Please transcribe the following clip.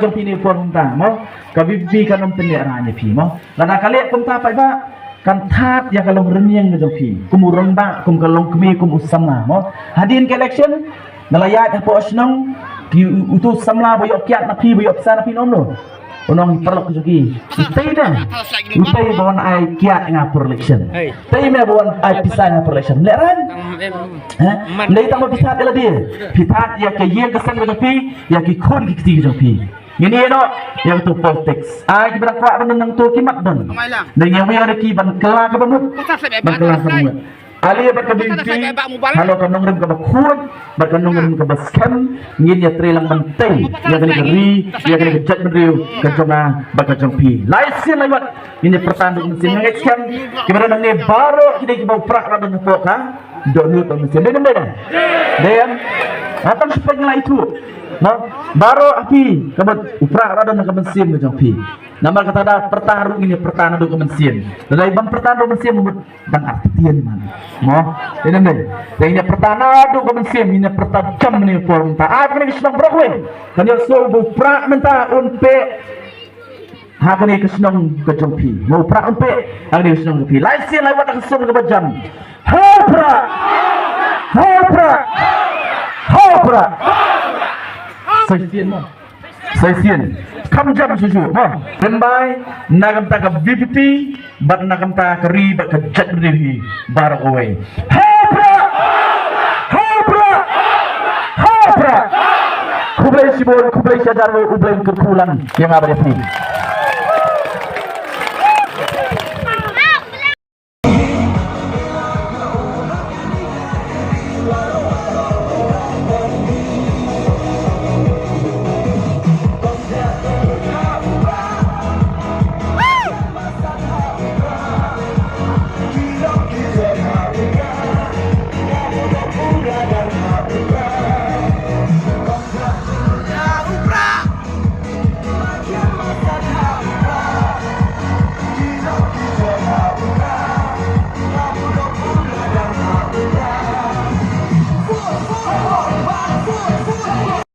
jong pini pon ta mo kabibi kanom tene aranya pi mo lana kale kum ta pai ba kan that ya kalong renyeng jong pi kumurong ba kum kalong kemi kum usama mo hadin ke election nalayat apa osnong ki utus samla boyok kiat na pi boyok sana pi nomno onong perlok jogi utai dah utai bawon ai kiat ngapur election tai me bawon ai pisah ngapur election leran lei tamo pisah dela dia pithat ya ke ye kesan ke pi ya ki khon ki ti jo pi ngini no yang tu politics ai ki berang kwa nang tu ki mat don dengan yang ada ki ban kela ke banut ban kela ke banut ali berkebimpi kalau kanong rem ke bakhun berkanong rem ke baskem ngin ya trelang bantay ya kani keri ya kani kejat mendriu kejona bakajong pi laisin lewat ini pertanding mesin ngecam gimana nang ne baro kini ki bau prak radon pok ha donut mesin dan atang sepenglah itu no baro api kabat uprak radon ke mesin kejong pi nama kata ada pertarung ini pertahanan do ke mesin dari bang pertahanan mesin bang artian man mo ini nih pertahanan do ke mesin ini pertajam ni form ta apa ni senang berokwe kan yo so uprak menta unpe hak ni kesenang kejongpi mau prak unpe hak ni kesenang kejongpi laisin lewat kesenang ke bajam hopra Sesien kam jam susu mo rembai nagam ta ka VPP bat nagam ta ka ri bat ka jat ri bar away kublai sibol kublai sadar ublai kerkulan yang ada di